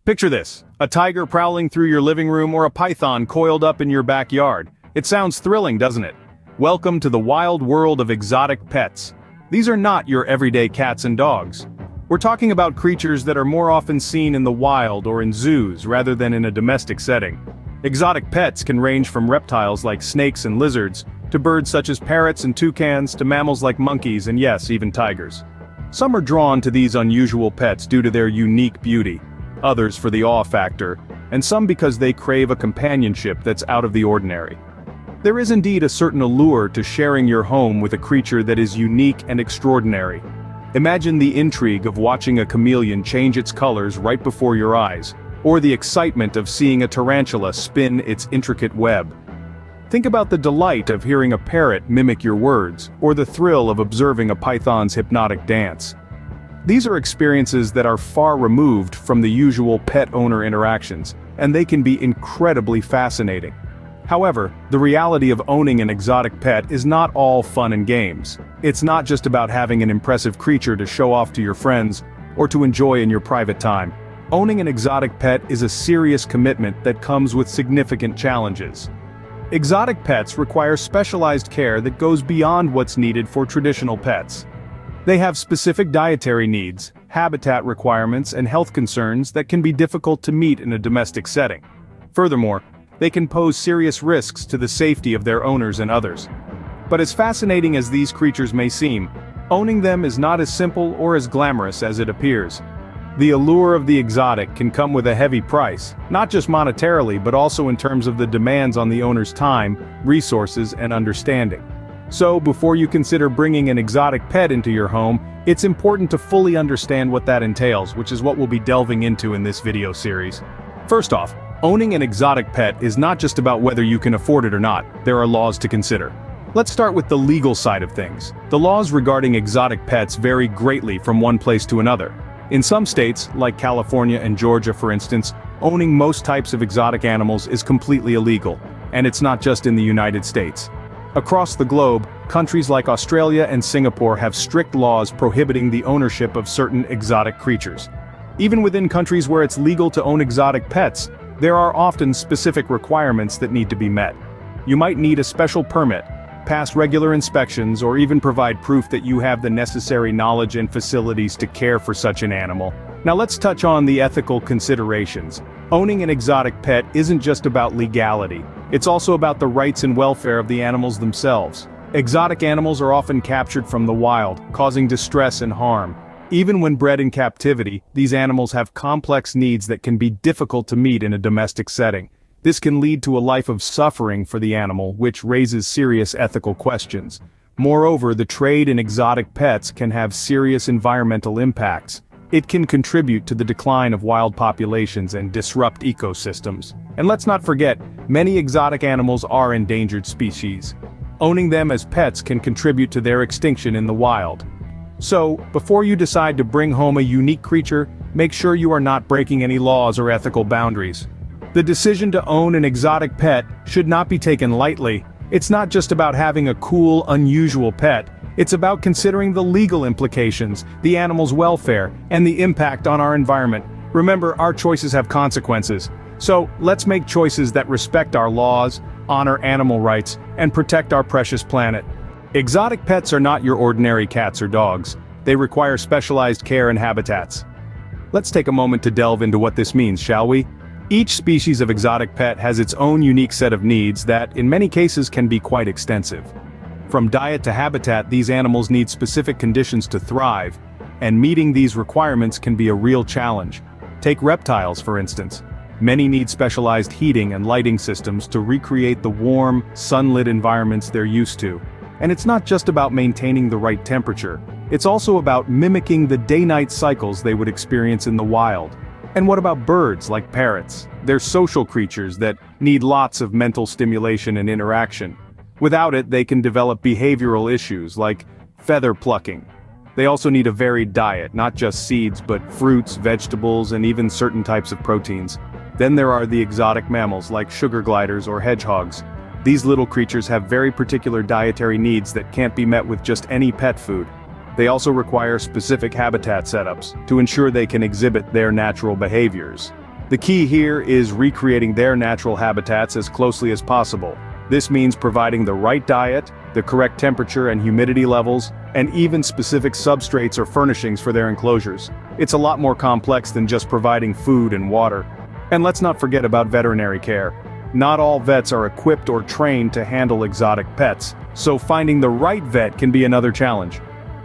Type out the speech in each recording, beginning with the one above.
Picture this: a tiger prowling through your living room or a python coiled up in your backyard. It sounds thrilling, doesn't it? Welcome to the wild world of exotic pets. These are not your everyday cats and dogs. We're talking about creatures that are more often seen in the wild or in zoos rather than in a domestic setting. Exotic pets can range from reptiles like snakes and lizards, to birds such as parrots and toucans, to mammals like monkeys and yes, even tigers. Some are drawn to these unusual pets due to their unique beauty, others for the awe factor, and some because they crave a companionship that's out of the ordinary. There is indeed a certain allure to sharing your home with a creature that is unique and extraordinary. Imagine the intrigue of watching a chameleon change its colors right before your eyes, or the excitement of seeing a tarantula spin its intricate web. Think about the delight of hearing a parrot mimic your words, or the thrill of observing a python's hypnotic dance. These are experiences that are far removed from the usual pet-owner interactions, and they can be incredibly fascinating. However, the reality of owning an exotic pet is not all fun and games. It's not just about having an impressive creature to show off to your friends, or to enjoy in your private time. Owning an exotic pet is a serious commitment that comes with significant challenges. Exotic pets require specialized care that goes beyond what's needed for traditional pets. They have specific dietary needs, habitat requirements, and health concerns that can be difficult to meet in a domestic setting. Furthermore, they can pose serious risks to the safety of their owners and others. But as fascinating as these creatures may seem, owning them is not as simple or as glamorous as it appears. The allure of the exotic can come with a heavy price, not just monetarily but also in terms of the demands on the owner's time, resources, and understanding. So, before you consider bringing an exotic pet into your home, it's important to fully understand what that entails, which is what we'll be delving into in this video series. First off, owning an exotic pet is not just about whether you can afford it or not. There are laws to consider. Let's start with the legal side of things. The laws regarding exotic pets vary greatly from one place to another. In some states, like California and Georgia for instance, owning most types of exotic animals is completely illegal, and it's not just in the United States. Across the globe, countries like Australia and Singapore have strict laws prohibiting the ownership of certain exotic creatures. Even within countries where it's legal to own exotic pets, there are often specific requirements that need to be met. You might need a special permit, pass regular inspections, or even provide proof that you have the necessary knowledge and facilities to care for such an animal. Now let's touch on the ethical considerations. Owning an exotic pet isn't just about legality. It's also about the rights and welfare of the animals themselves. Exotic animals are often captured from the wild, causing distress and harm. Even when bred in captivity, these animals have complex needs that can be difficult to meet in a domestic setting. This can lead to a life of suffering for the animal, which raises serious ethical questions. Moreover, the trade in exotic pets can have serious environmental impacts. It can contribute to the decline of wild populations and disrupt ecosystems. And let's not forget, many exotic animals are endangered species. Owning them as pets can contribute to their extinction in the wild. So, before you decide to bring home a unique creature, make sure you are not breaking any laws or ethical boundaries. The decision to own an exotic pet should not be taken lightly. It's not just about having a cool, unusual pet. It's about considering the legal implications, the animal's welfare, and the impact on our environment. Remember, our choices have consequences. So, let's make choices that respect our laws, honor animal rights, and protect our precious planet. Exotic pets are not your ordinary cats or dogs. They require specialized care and habitats. Let's take a moment to delve into what this means, shall we? Each species of exotic pet has its own unique set of needs that, in many cases, can be quite extensive. From diet to habitat, these animals need specific conditions to thrive, and meeting these requirements can be a real challenge. Take reptiles, for instance. Many need specialized heating and lighting systems to recreate the warm, sunlit environments they're used to. And it's not just about maintaining the right temperature. It's also about mimicking the day-night cycles they would experience in the wild. And what about birds like parrots? They're social creatures that need lots of mental stimulation and interaction. Without it, they can develop behavioral issues like feather plucking. They also need a varied diet, not just seeds but fruits, vegetables, and even certain types of proteins. Then there are the exotic mammals like sugar gliders or hedgehogs. These little creatures have very particular dietary needs that can't be met with just any pet food. They also require specific habitat setups to ensure they can exhibit their natural behaviors. The key here is recreating their natural habitats as closely as possible. This means providing the right diet, the correct temperature and humidity levels, and even specific substrates or furnishings for their enclosures. It's a lot more complex than just providing food and water. And let's not forget about veterinary care. Not all vets are equipped or trained to handle exotic pets, so finding the right vet can be another challenge.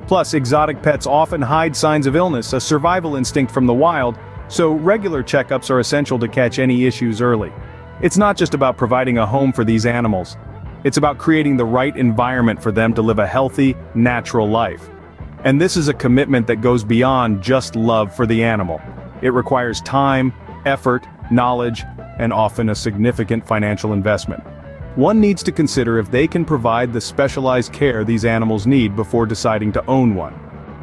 Plus, exotic pets often hide signs of illness, a survival instinct from the wild, so regular checkups are essential to catch any issues early. It's not just about providing a home for these animals. It's about creating the right environment for them to live a healthy, natural life. And this is a commitment that goes beyond just love for the animal. It requires time, effort, knowledge, and often a significant financial investment. One needs to consider if they can provide the specialized care these animals need before deciding to own one.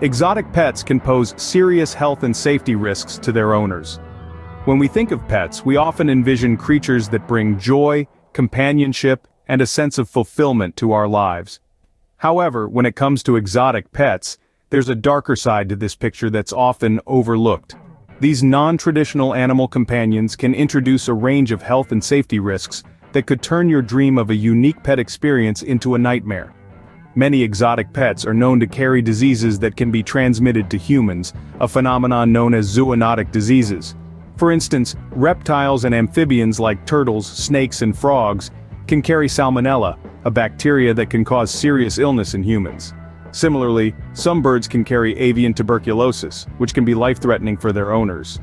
Exotic pets can pose serious health and safety risks to their owners. When we think of pets, we often envision creatures that bring joy, companionship, and a sense of fulfillment to our lives. However, when it comes to exotic pets, there's a darker side to this picture that's often overlooked. These non-traditional animal companions can introduce a range of health and safety risks that could turn your dream of a unique pet experience into a nightmare. Many exotic pets are known to carry diseases that can be transmitted to humans, a phenomenon known as zoonotic diseases. For instance, reptiles and amphibians like turtles, snakes, and frogs can carry salmonella, a bacteria that can cause serious illness in humans. Similarly, some birds can carry avian tuberculosis, which can be life-threatening for their owners.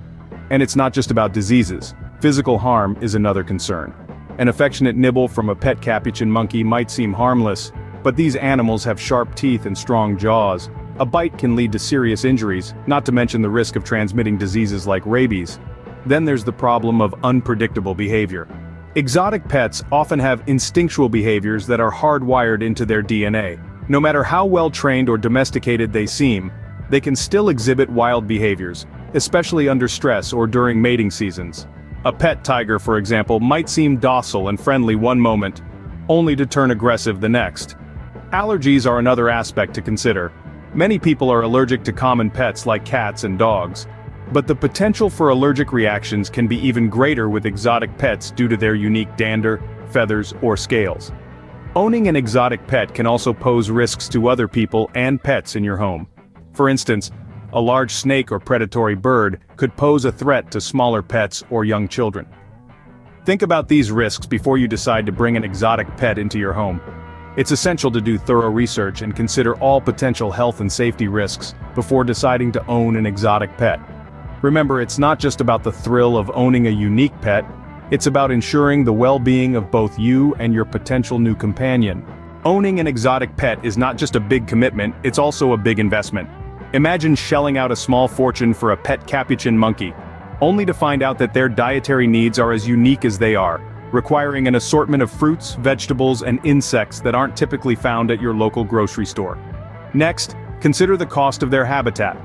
And it's not just about diseases. Physical harm is another concern. An affectionate nibble from a pet capuchin monkey might seem harmless, but these animals have sharp teeth and strong jaws. A bite can lead to serious injuries, not to mention the risk of transmitting diseases like rabies. Then there's the problem of unpredictable behavior. Exotic pets often have instinctual behaviors that are hardwired into their DNA. No matter how well trained or domesticated they seem, they can still exhibit wild behaviors, especially under stress or during mating seasons. A pet tiger, for example, might seem docile and friendly one moment, only to turn aggressive the next. Allergies are another aspect to consider. Many people are allergic to common pets like cats and dogs. But the potential for allergic reactions can be even greater with exotic pets due to their unique dander, feathers, or scales. Owning an exotic pet can also pose risks to other people and pets in your home. For instance, a large snake or predatory bird could pose a threat to smaller pets or young children. Think about these risks before you decide to bring an exotic pet into your home. It's essential to do thorough research and consider all potential health and safety risks before deciding to own an exotic pet. Remember, it's not just about the thrill of owning a unique pet, it's about ensuring the well-being of both you and your potential new companion. Owning an exotic pet is not just a big commitment, it's also a big investment. Imagine shelling out a small fortune for a pet capuchin monkey, only to find out that their dietary needs are as unique as they are, requiring an assortment of fruits, vegetables, and insects that aren't typically found at your local grocery store. Next, consider the cost of their habitat.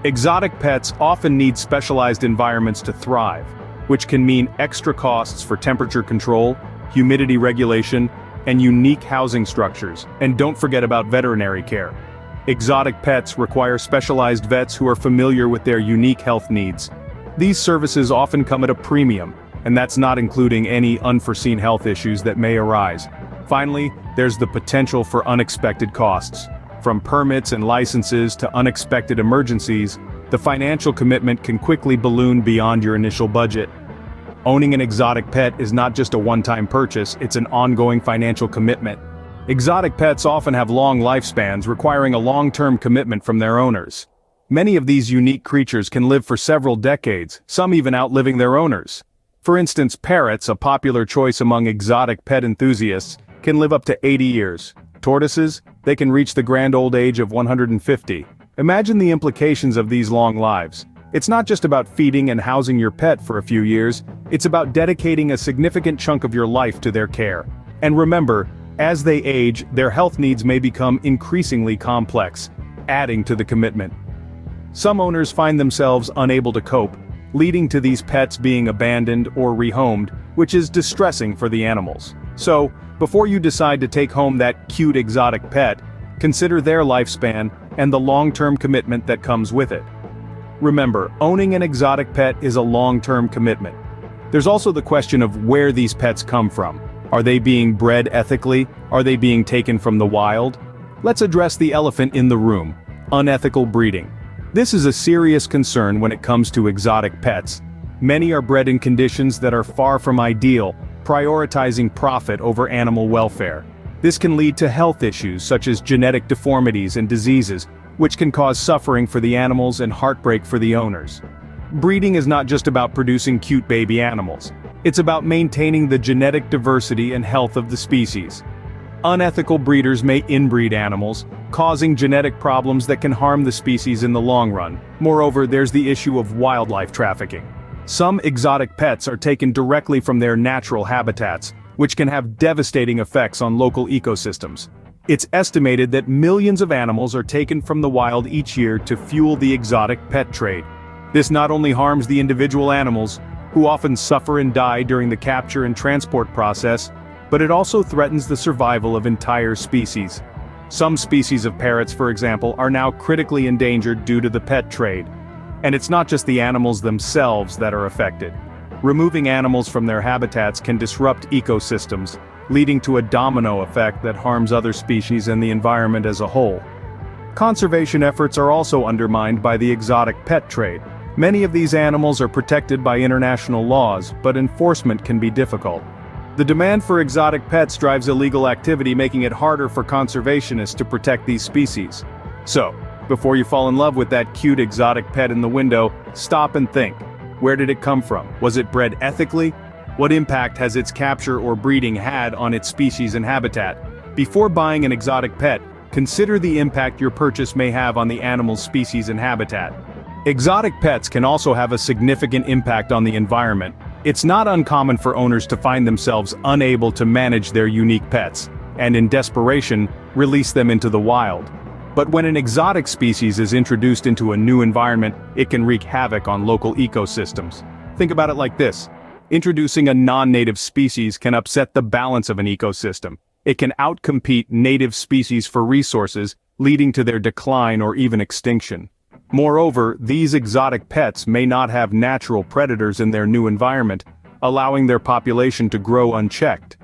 Exotic pets often need specialized environments to thrive, which can mean extra costs for temperature control, humidity regulation, and unique housing structures. And don't forget about veterinary care. Exotic pets require specialized vets who are familiar with their unique health needs. These services often come at a premium, and that's not including any unforeseen health issues that may arise. Finally, there's the potential for unexpected costs. From permits and licenses to unexpected emergencies, the financial commitment can quickly balloon beyond your initial budget. Owning an exotic pet is not just a one-time purchase, it's an ongoing financial commitment. Exotic pets often have long lifespans, requiring a long-term commitment from their owners. Many of these unique creatures can live for several decades, some even outliving their owners. For instance, parrots, a popular choice among exotic pet enthusiasts, can live up to 80 years. Tortoises, they can reach the grand old age of 150. Imagine the implications of these long lives. It's not just about feeding and housing your pet for a few years, it's about dedicating a significant chunk of your life to their care. And remember, as they age, their health needs may become increasingly complex, adding to the commitment. Some owners find themselves unable to cope, leading to these pets being abandoned or rehomed, which is distressing for the animals. So, before you decide to take home that cute exotic pet, consider their lifespan and the long-term commitment that comes with it. Remember, owning an exotic pet is a long-term commitment. There's also the question of where these pets come from. Are they being bred ethically? Are they being taken from the wild? Let's address the elephant in the room: unethical breeding. This is a serious concern when it comes to exotic pets. Many are bred in conditions that are far from ideal, prioritizing profit over animal welfare. This can lead to health issues such as genetic deformities and diseases, which can cause suffering for the animals and heartbreak for the owners. Breeding is not just about producing cute baby animals. It's about maintaining the genetic diversity and health of the species. Unethical breeders may inbreed animals, causing genetic problems that can harm the species in the long run. Moreover, there's the issue of wildlife trafficking. Some exotic pets are taken directly from their natural habitats, which can have devastating effects on local ecosystems. It's estimated that millions of animals are taken from the wild each year to fuel the exotic pet trade. This not only harms the individual animals, who often suffer and die during the capture and transport process, but it also threatens the survival of entire species. Some species of parrots, for example, are now critically endangered due to the pet trade. And it's not just the animals themselves that are affected. Removing animals from their habitats can disrupt ecosystems, leading to a domino effect that harms other species and the environment as a whole. Conservation efforts are also undermined by the exotic pet trade. Many of these animals are protected by international laws, but enforcement can be difficult. The demand for exotic pets drives illegal activity, making it harder for conservationists to protect these species. So, before you fall in love with that cute exotic pet in the window, stop and think. Where did it come from? Was it bred ethically? What impact has its capture or breeding had on its species and habitat? Before buying an exotic pet, consider the impact your purchase may have on the animal's species and habitat. Exotic pets can also have a significant impact on the environment. It's not uncommon for owners to find themselves unable to manage their unique pets, and in desperation, release them into the wild. But when an exotic species is introduced into a new environment, it can wreak havoc on local ecosystems. Think about it like this. Introducing a non-native species can upset the balance of an ecosystem. It can outcompete native species for resources, leading to their decline or even extinction. Moreover, these exotic pets may not have natural predators in their new environment, allowing their population to grow unchecked.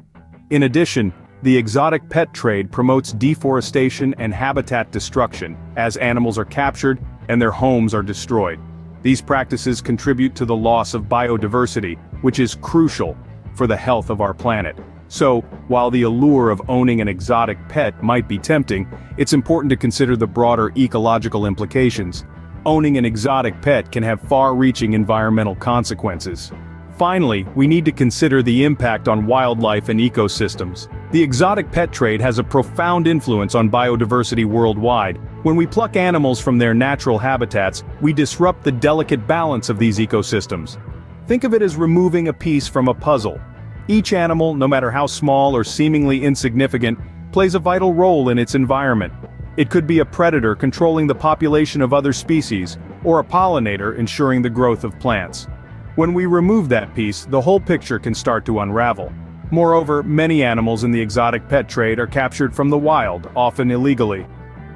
In addition, the exotic pet trade promotes deforestation and habitat destruction, as animals are captured and their homes are destroyed. These practices contribute to the loss of biodiversity, which is crucial for the health of our planet. So, while the allure of owning an exotic pet might be tempting, it's important to consider the broader ecological implications. Owning an exotic pet can have far-reaching environmental consequences. Finally, we need to consider the impact on wildlife and ecosystems. The exotic pet trade has a profound influence on biodiversity worldwide. When we pluck animals from their natural habitats, we disrupt the delicate balance of these ecosystems. Think of it as removing a piece from a puzzle. Each animal, no matter how small or seemingly insignificant, plays a vital role in its environment. It could be a predator controlling the population of other species, or a pollinator ensuring the growth of plants. When we remove that piece, the whole picture can start to unravel. Moreover, many animals in the exotic pet trade are captured from the wild, often illegally.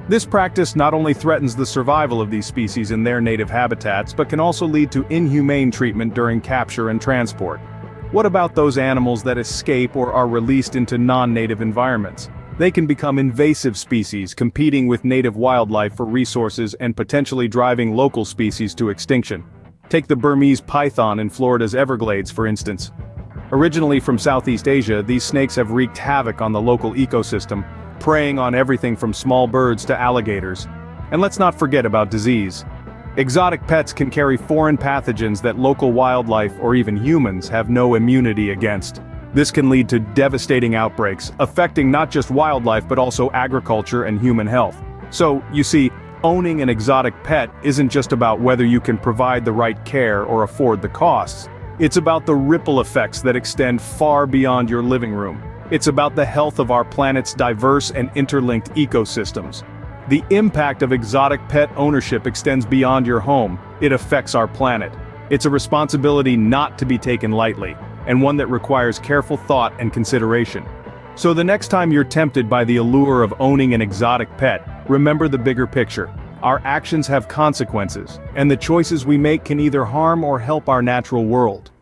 This practice not only threatens the survival of these species in their native habitats, but can also lead to inhumane treatment during capture and transport. What about those animals that escape or are released into non-native environments? They can become invasive species, competing with native wildlife for resources and potentially driving local species to extinction. Take the Burmese python in Florida's Everglades, for instance. Originally from Southeast Asia, these snakes have wreaked havoc on the local ecosystem, preying on everything from small birds to alligators. And let's not forget about disease. Exotic pets can carry foreign pathogens that local wildlife or even humans have no immunity against. This can lead to devastating outbreaks, affecting not just wildlife but also agriculture and human health. So, you see, owning an exotic pet isn't just about whether you can provide the right care or afford the costs. It's about the ripple effects that extend far beyond your living room. It's about the health of our planet's diverse and interlinked ecosystems. The impact of exotic pet ownership extends beyond your home. It affects our planet. It's a responsibility not to be taken lightly, and one that requires careful thought and consideration. So the next time you're tempted by the allure of owning an exotic pet, remember the bigger picture. Our actions have consequences, and the choices we make can either harm or help our natural world.